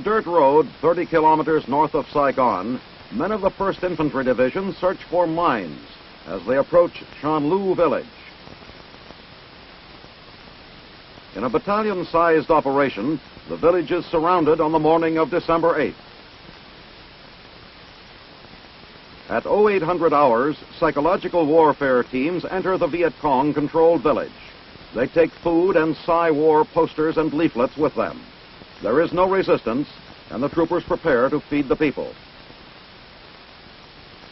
dirt road 30 kilometers north of Saigon, men of the 1st Infantry Division search for mines as they approach Shanlu village. In a battalion-sized operation, the village is surrounded on the morning of December 8th. At 0800 hours, psychological warfare teams enter the Viet Cong-controlled village. They take food and Psy War posters and leaflets with them. There is no resistance, and the troopers prepare to feed the people.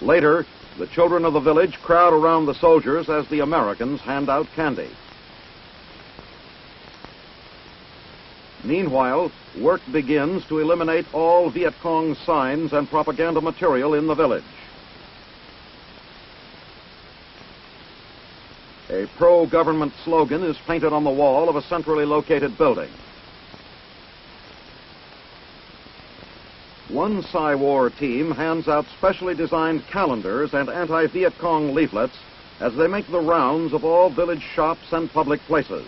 Later, the children of the village crowd around the soldiers as the Americans hand out candy. Meanwhile, work begins to eliminate all Viet Cong signs and propaganda material in the village. A pro-government slogan is painted on the wall of a centrally located building. One Psy War team hands out specially designed calendars and anti-Viet Cong leaflets as they make the rounds of all village shops and public places.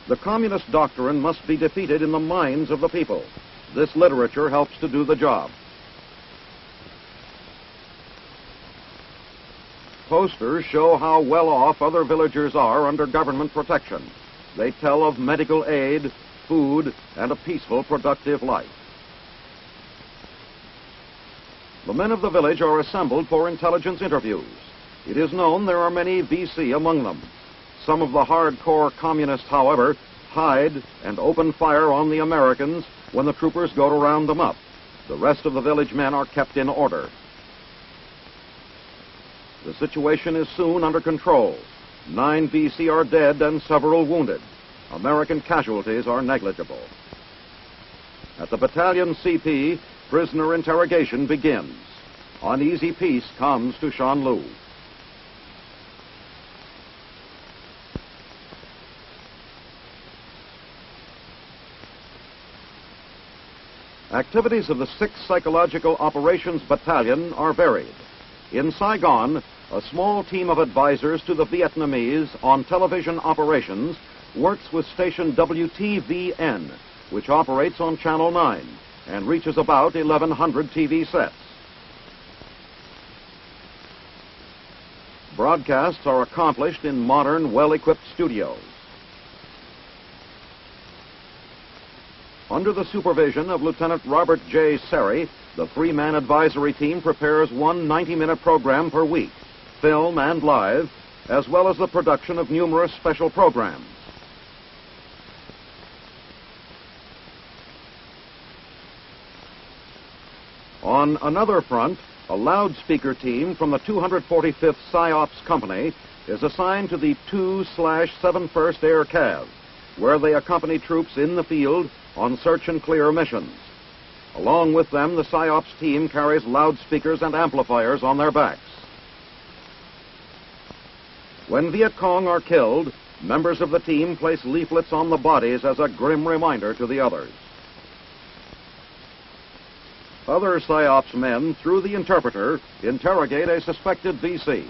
The communist doctrine must be defeated in the minds of the people. This literature helps to do the job. Posters show how well off other villagers are under government protection. They tell of medical aid, food, and a peaceful, productive life. The men of the village are assembled for intelligence interviews. It is known there are many VC among them. Some of the hardcore communists, however, hide and open fire on the Americans when the troopers go to round them up. The rest of the village men are kept in order. The situation is soon under control. 9 VC are dead and several wounded. American casualties are negligible. At the battalion CP, prisoner interrogation begins. Uneasy peace comes to Shanlu. Activities of the 6th Psychological Operations Battalion are varied. In Saigon, a small team of advisors to the Vietnamese on television operations works with station WTVN, which operates on Channel 9 and reaches about 1,100 TV sets. Broadcasts are accomplished in modern, well-equipped studios. Under the supervision of Lieutenant Robert J. Serry, the 3-man advisory team prepares one 90-minute program per week, film and live, as well as the production of numerous special programs. On another front, a loudspeaker team from the 245th PSYOPS Company is assigned to the 2/71st Air Cav, where they accompany troops in the field on search and clear missions. Along with them, the PSYOPS team carries loudspeakers and amplifiers on their backs. When Viet Cong are killed, members of the team place leaflets on the bodies as a grim reminder to the others. Other PSYOPS men, through the interpreter, interrogate a suspected VC.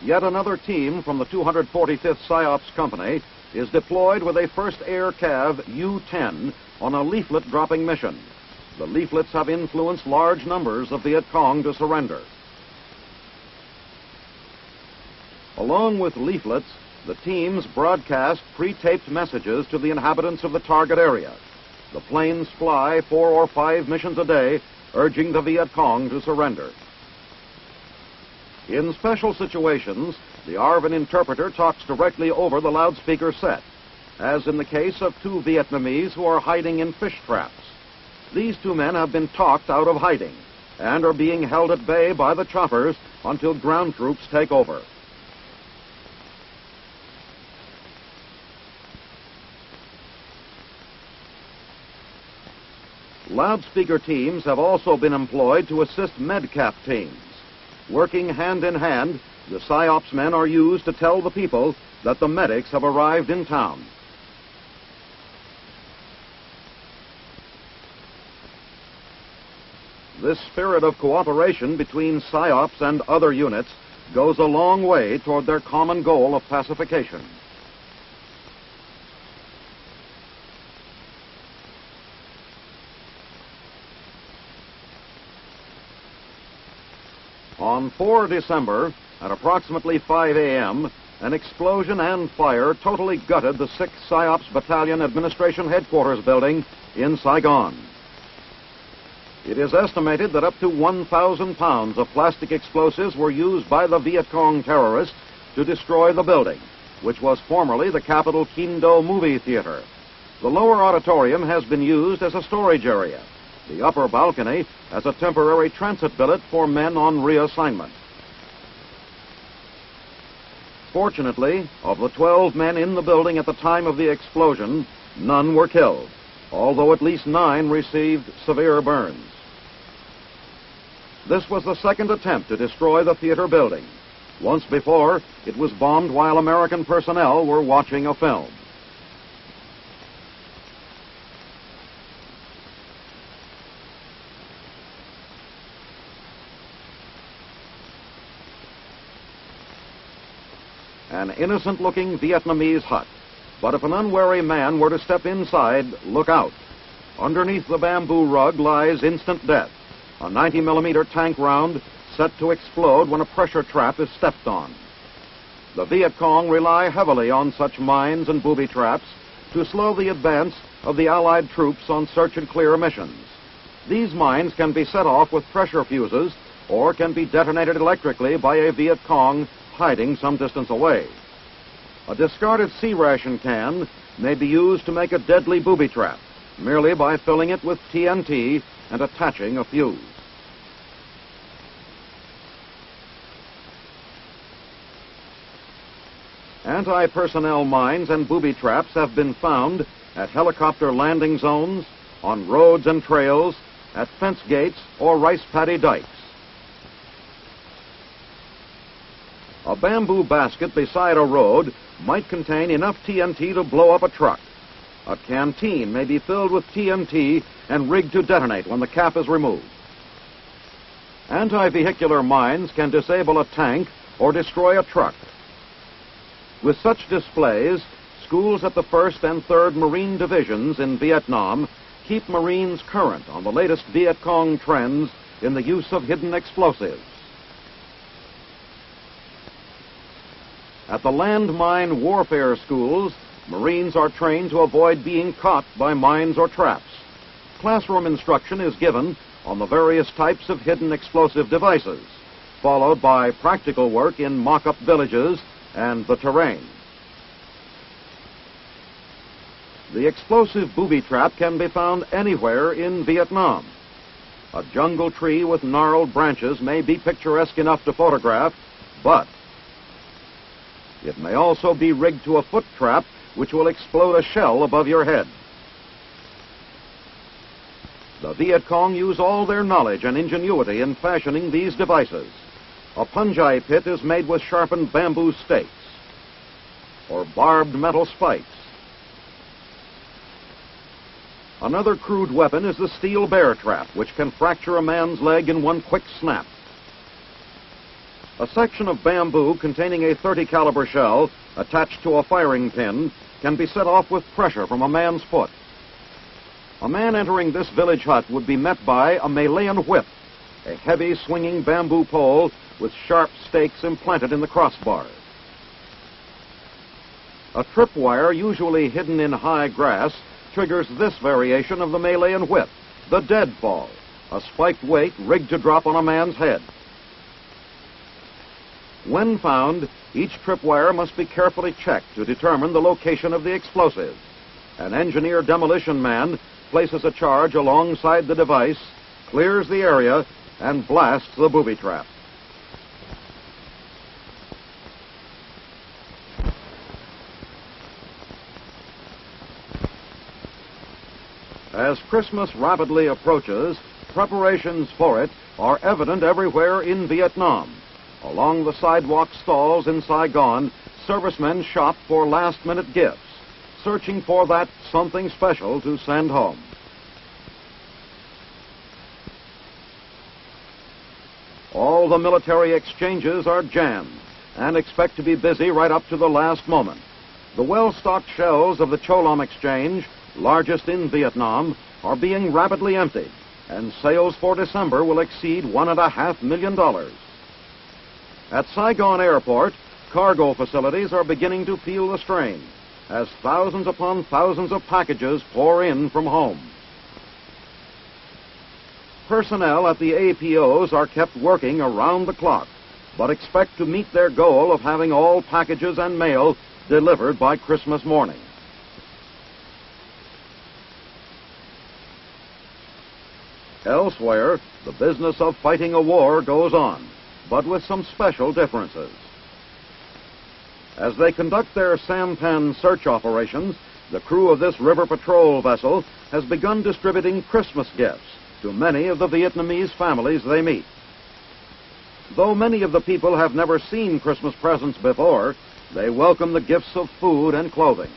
Yet another team from the 245th PSYOPS Company is deployed with a 1st Air Cav U-10 on a leaflet-dropping mission. The leaflets have influenced large numbers of Viet Cong to surrender. Along with leaflets, the teams broadcast pre-taped messages to the inhabitants of the target area. The planes fly 4 or 5 missions a day, urging the Viet Cong to surrender. In special situations, the ARVN interpreter talks directly over the loudspeaker set, as in the case of 2 Vietnamese who are hiding in fish traps. These 2 men have been talked out of hiding and are being held at bay by the choppers until ground troops take over. Loudspeaker teams have also been employed to assist MedCap teams. Working hand in hand, the PSYOPS men are used to tell the people that the medics have arrived in town. This spirit of cooperation between PSYOPS and other units goes a long way toward their common goal of pacification. On 4 December, at approximately 5 a.m., an explosion and fire totally gutted the 6th PSYOPS Battalion Administration Headquarters building in Saigon. It is estimated that up to 1,000 pounds of plastic explosives were used by the Viet Cong terrorists to destroy the building, which was formerly the Capitol Kinh Do movie theater. The lower auditorium has been used as a storage area, the upper balcony as a temporary transit billet for men on reassignment. Fortunately, of the 12 men in the building at the time of the explosion, none were killed, although at least 9 received severe burns. This was the second attempt to destroy the theater building. Once before, it was bombed while American personnel were watching a film. An innocent-looking Vietnamese hut. But if an unwary man were to step inside, look out. Underneath the bamboo rug lies instant death, a 90-millimeter tank round set to explode when a pressure trap is stepped on. The Viet Cong rely heavily on such mines and booby traps to slow the advance of the Allied troops on search and clear missions. These mines can be set off with pressure fuses or can be detonated electrically by a Viet Cong hiding some distance away. A discarded sea ration can may be used to make a deadly booby trap, merely by filling it with TNT and attaching a fuse. Anti-personnel mines and booby traps have been found at helicopter landing zones, on roads and trails, at fence gates or rice paddy dikes. A bamboo basket beside a road might contain enough TNT to blow up a truck. A canteen may be filled with TNT and rigged to detonate when the cap is removed. Anti-vehicular mines can disable a tank or destroy a truck. With such displays, schools at the 1st and 3rd Marine Divisions in Vietnam keep Marines current on the latest Viet Cong trends in the use of hidden explosives. At the landmine warfare schools, Marines are trained to avoid being caught by mines or traps. Classroom instruction is given on the various types of hidden explosive devices, followed by practical work in mock-up villages and the terrain. The explosive booby trap can be found anywhere in Vietnam. A jungle tree with gnarled branches may be picturesque enough to photograph, but it may also be rigged to a foot trap which will explode a shell above your head. The Viet Cong use all their knowledge and ingenuity in fashioning these devices. A punjai pit is made with sharpened bamboo stakes or barbed metal spikes. Another crude weapon is the steel bear trap, which can fracture a man's leg in one quick snap. A section of bamboo containing a .30 caliber shell attached to a firing pin can be set off with pressure from a man's foot. A man entering this village hut would be met by a Malayan whip, a heavy swinging bamboo pole with sharp stakes implanted in the crossbar. A tripwire, usually hidden in high grass, triggers this variation of the Malayan whip, the deadfall, a spiked weight rigged to drop on a man's head. When found, each tripwire must be carefully checked to determine the location of the explosive. An engineer demolition man places a charge alongside the device, clears the area, and blasts the booby trap. As Christmas rapidly approaches, preparations for it are evident everywhere in Vietnam. Along the sidewalk stalls in Saigon, servicemen shop for last-minute gifts, searching for that something special to send home. All the military exchanges are jammed and expect to be busy right up to the last moment. The well-stocked shelves of the Cholom Exchange, largest in Vietnam, are being rapidly emptied, and sales for December will exceed $1.5 million. At Saigon Airport, cargo facilities are beginning to feel the strain as thousands upon thousands of packages pour in from home. Personnel at the APOs are kept working around the clock, but expect to meet their goal of having all packages and mail delivered by Christmas morning. Elsewhere, the business of fighting a war goes on, but with some special differences. As they conduct their sampan search operations, the crew of this river patrol vessel has begun distributing Christmas gifts to many of the Vietnamese families they meet. Though many of the people have never seen Christmas presents before, they welcome the gifts of food and clothing.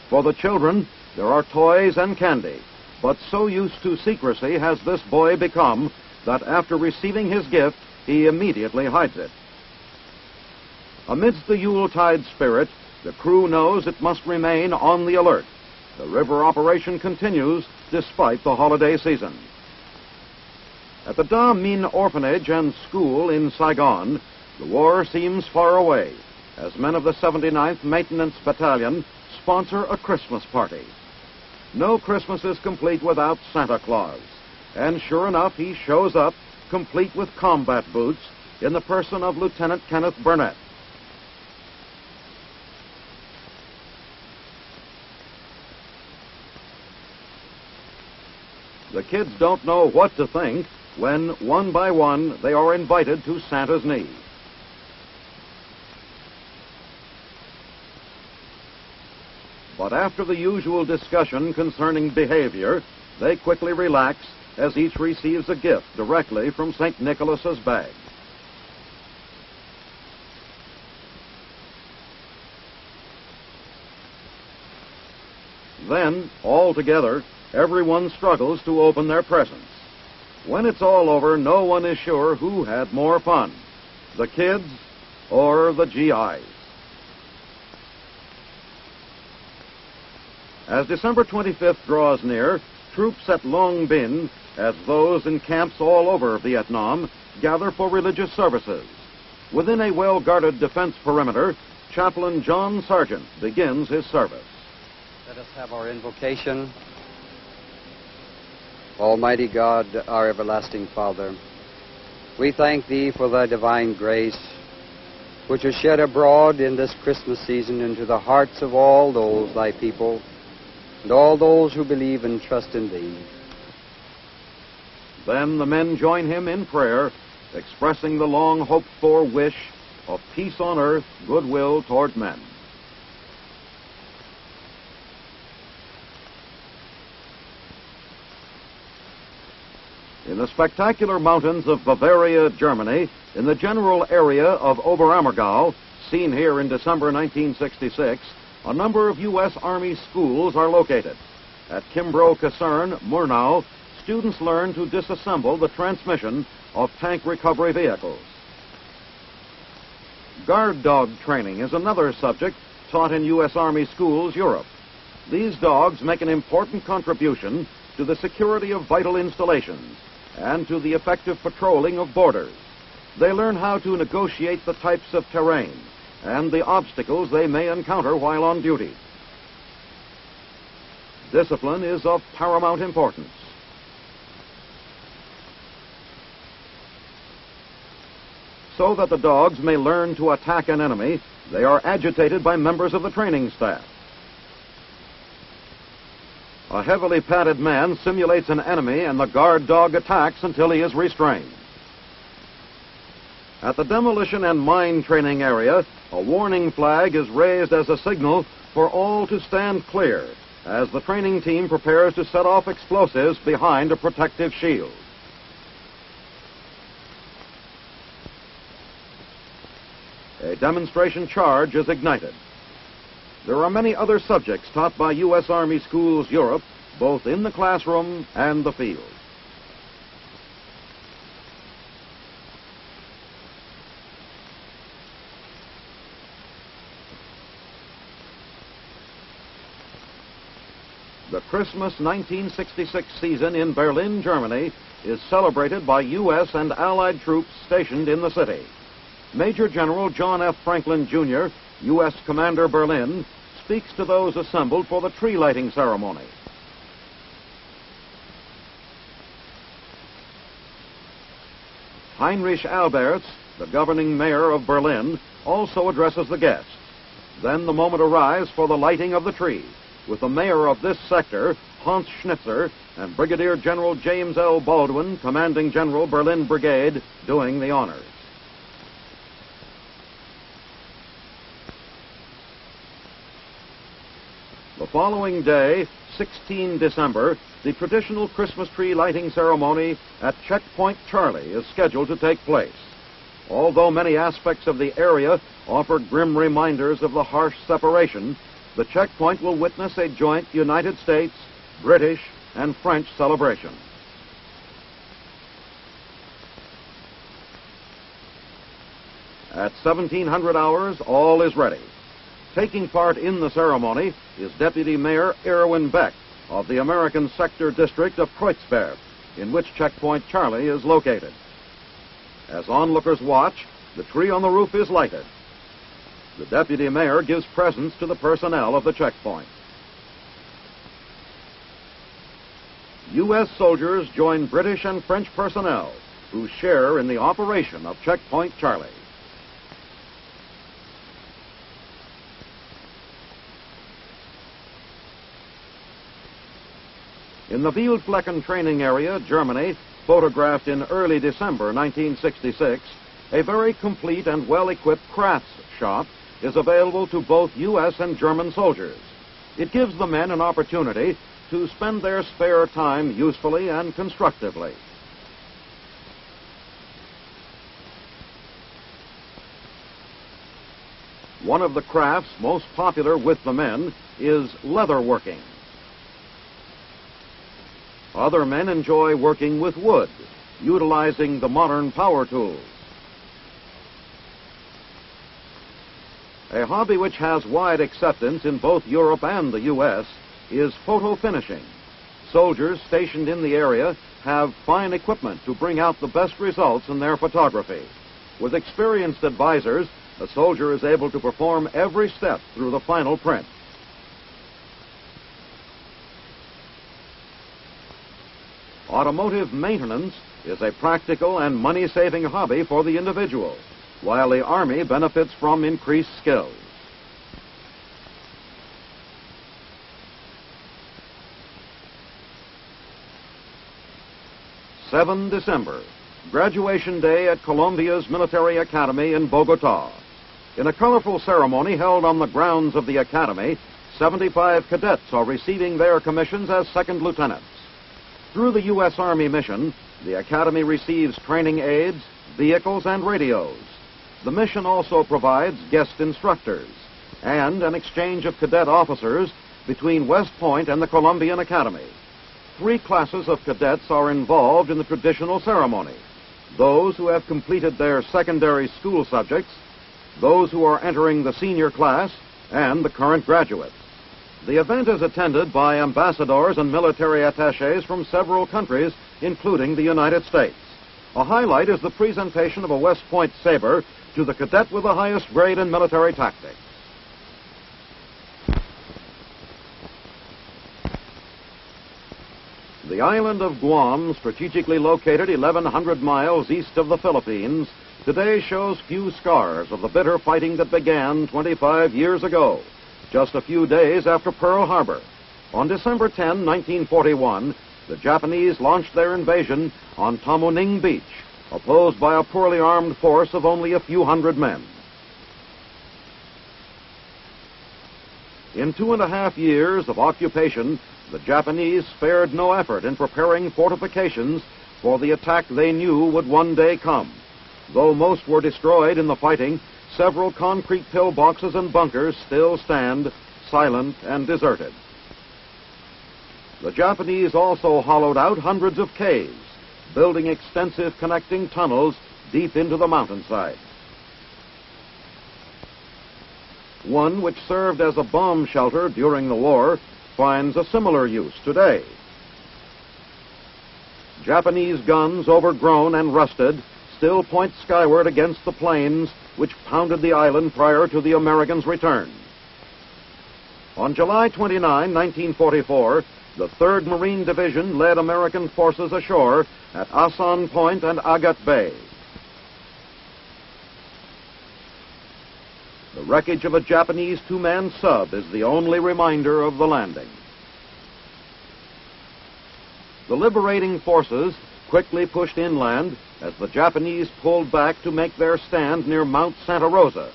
For the children, there are toys and candy, but so used to secrecy has this boy become that after receiving his gift, he immediately hides it. Amidst the Yuletide spirit, the crew knows it must remain on the alert. The river operation continues despite the holiday season. At the Da Minh Orphanage and School in Saigon, the war seems far away as men of the 79th Maintenance Battalion sponsor a Christmas party. No Christmas is complete without Santa Claus, and sure enough, he shows up, complete with combat boots, in the person of Lieutenant Kenneth Burnett. The kids don't know what to think when, one by one, they are invited to Santa's knee. But after the usual discussion concerning behavior, they quickly relax as each receives a gift directly from St. Nicholas's bag. Then, all together, everyone struggles to open their presents. When it's all over, no one is sure who had more fun, the kids or the GIs. As December 25th draws near, troops at Long Binh, as those in camps all over Vietnam, gather for religious services. Within a well-guarded defense perimeter, Chaplain John Sargent begins his service. Let us have our invocation. Almighty God, our everlasting Father, we thank Thee for Thy divine grace, which is shed abroad in this Christmas season into the hearts of all those Thy people, and all those who believe and trust in Thee. Then the men join him in prayer, expressing the long-hoped-for wish of peace on earth, goodwill toward men. In the spectacular mountains of Bavaria, Germany, in the general area of Oberammergau, seen here in December 1966, a number of U.S. Army schools are located. At Kimbrough Kaserne, Murnau, students learn to disassemble the transmission of tank recovery vehicles. Guard dog training is another subject taught in U.S. Army schools, Europe. These dogs make an important contribution to the security of vital installations and to the effective patrolling of borders. They learn how to negotiate the types of terrain and the obstacles they may encounter while on duty. Discipline is of paramount importance. So that the dogs may learn to attack an enemy, they are agitated by members of the training staff. A heavily padded man simulates an enemy and the guard dog attacks until he is restrained. At the demolition and mine training area, a warning flag is raised as a signal for all to stand clear as the training team prepares to set off explosives behind a protective shield. A demonstration charge is ignited. There are many other subjects taught by U.S. Army schools Europe, both in the classroom and the field. The Christmas 1966 season in Berlin, Germany, is celebrated by U.S. and Allied troops stationed in the city. Major General John F. Franklin, Jr., U.S. Commander Berlin, speaks to those assembled for the tree lighting ceremony. Heinrich Alberts, the governing mayor of Berlin, also addresses the guests. Then the moment arrives for the lighting of the tree, with the mayor of this sector, Hans Schnitzer, and Brigadier General James L. Baldwin, Commanding General Berlin Brigade, doing the honors. The following day, 16 December, the traditional Christmas tree lighting ceremony at Checkpoint Charlie is scheduled to take place. Although many aspects of the area offer grim reminders of the harsh separation, the checkpoint will witness a joint United States, British, and French celebration. At 1700 hours, all is ready. Taking part in the ceremony is Deputy Mayor Erwin Beck of the American Sector District of Kreuzberg, in which Checkpoint Charlie is located. As onlookers watch, the tree on the roof is lighted. The Deputy Mayor gives presents to the personnel of the checkpoint. U.S. soldiers join British and French personnel who share in the operation of Checkpoint Charlie. In the Wildflecken training area, Germany, photographed in early December 1966, a very complete and well-equipped crafts shop is available to both U.S. and German soldiers. It gives the men an opportunity to spend their spare time usefully and constructively. One of the crafts most popular with the men is leatherworking. Other men enjoy working with wood, utilizing the modern power tools. A hobby which has wide acceptance in both Europe and the U.S. is photo finishing. Soldiers stationed in the area have fine equipment to bring out the best results in their photography. With experienced advisors, the soldier is able to perform every step through the final print. Automotive maintenance is a practical and money-saving hobby for the individual, while the Army benefits from increased skills. December, graduation day at Colombia's Military Academy in Bogota. In a colorful ceremony held on the grounds of the Academy, 75 cadets are receiving their commissions as second lieutenants. Through the U.S. Army mission, the Academy receives training aids, vehicles, and radios. The mission also provides guest instructors and an exchange of cadet officers between West Point and the Colombian Academy. 3 classes of cadets are involved in the traditional ceremony: those who have completed their secondary school subjects, those who are entering the senior class, and the current graduates. The event is attended by ambassadors and military attachés from several countries, including the United States. A highlight is the presentation of a West Point saber to the cadet with the highest grade in military tactics. The island of Guam, strategically located 1,100 miles east of the Philippines, today shows few scars of the bitter fighting that began 25 years ago, just a few days after Pearl Harbor. On December 10, 1941, the Japanese launched their invasion on Tamuning Beach, opposed by a poorly armed force of only a few hundred men. In 2.5 years of occupation, the Japanese spared no effort in preparing fortifications for the attack they knew would one day come. Though most were destroyed in the fighting, several concrete pillboxes and bunkers still stand, silent and deserted. The Japanese also hollowed out hundreds of caves, building extensive connecting tunnels deep into the mountainside. One which served as a bomb shelter during the war finds a similar use today. Japanese guns, overgrown and rusted, still point skyward against the plains which pounded the island prior to the Americans' return. On July 29, 1944, the 3rd Marine Division led American forces ashore at Asan Point and Agat Bay. The wreckage of a Japanese two-man sub is the only reminder of the landing. The liberating forces quickly pushed inland as the Japanese pulled back to make their stand near Mount Santa Rosa.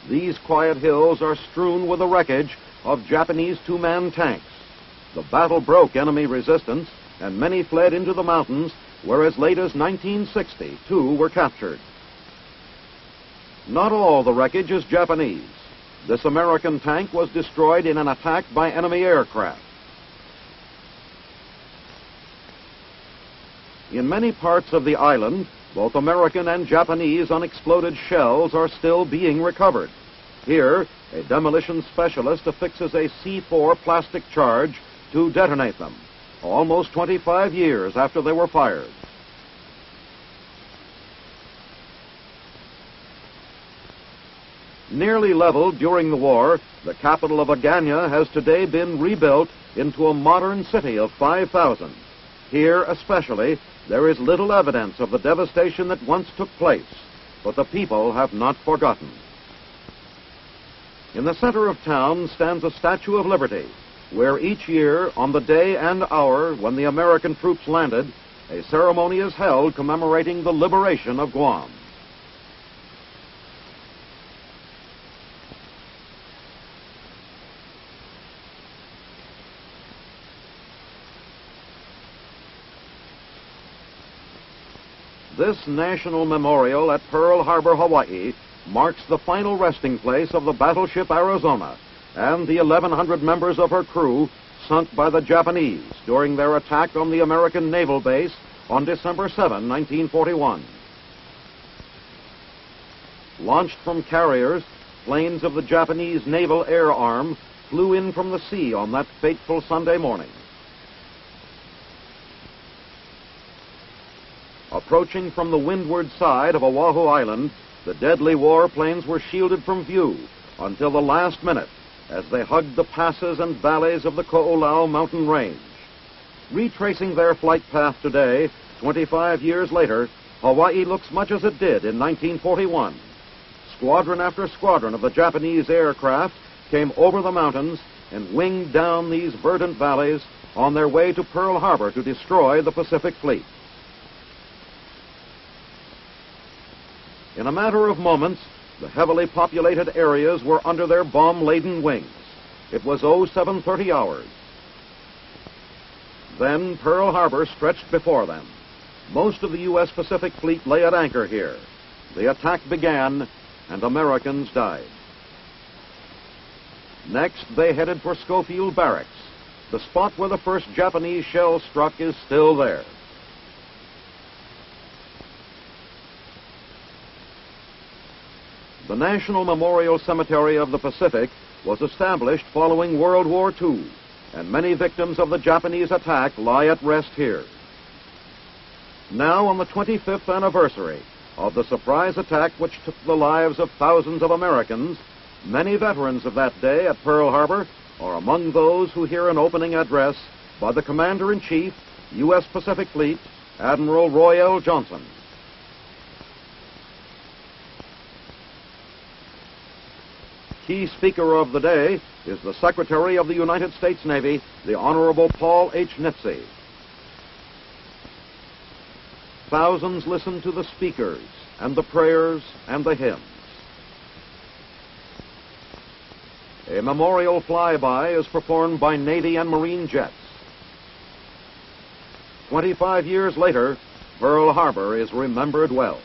These quiet hills are strewn with the wreckage of Japanese two-man tanks. The battle broke enemy resistance, and many fled into the mountains, where as late as 1960, 2 were captured. Not all the wreckage is Japanese. This American tank was destroyed in an attack by enemy aircraft. In many parts of the island, both American and Japanese unexploded shells are still being recovered. Here, a demolition specialist affixes a C4 plastic charge to detonate them, almost 25 years after they were fired. Nearly leveled during the war, the capital of Agana has today been rebuilt into a modern city of 5,000. Here especially, there is little evidence of the devastation that once took place, but the people have not forgotten. In the center of town stands a Statue of Liberty, where each year, on the day and hour when the American troops landed, a ceremony is held commemorating the liberation of Guam. This national memorial at Pearl Harbor, Hawaii, marks the final resting place of the battleship Arizona and the 1,100 members of her crew sunk by the Japanese during their attack on the American naval base on December 7, 1941. Launched from carriers, planes of the Japanese Naval Air Arm flew in from the sea on that fateful Sunday morning. Approaching from the windward side of Oahu Island, the deadly warplanes were shielded from view until the last minute as they hugged the passes and valleys of the Ko'olau mountain range. Retracing their flight path today, 25 years later, Hawaii looks much as it did in 1941. Squadron after squadron of the Japanese aircraft came over the mountains and winged down these verdant valleys on their way to Pearl Harbor to destroy the Pacific Fleet. In a matter of moments, the heavily populated areas were under their bomb-laden wings. It was 0730 hours. Then Pearl Harbor stretched before them. Most of the U.S. Pacific Fleet lay at anchor here. The attack began, and Americans died. Next, they headed for Schofield Barracks. The spot where the first Japanese shell struck is still there. The National Memorial Cemetery of the Pacific was established following World War II, and many victims of the Japanese attack lie at rest here. Now, on the 25th anniversary of the surprise attack which took the lives of thousands of Americans, many veterans of that day at Pearl Harbor are among those who hear an opening address by the Commander-in-Chief, U.S. Pacific Fleet, Admiral Roy L. Johnson. Key speaker of the day is the Secretary of the United States Navy, the Honorable Paul H. Nitze. Thousands listen to the speakers and the prayers and the hymns. A memorial flyby is performed by Navy and Marine jets. 25 years later, Pearl Harbor is remembered well.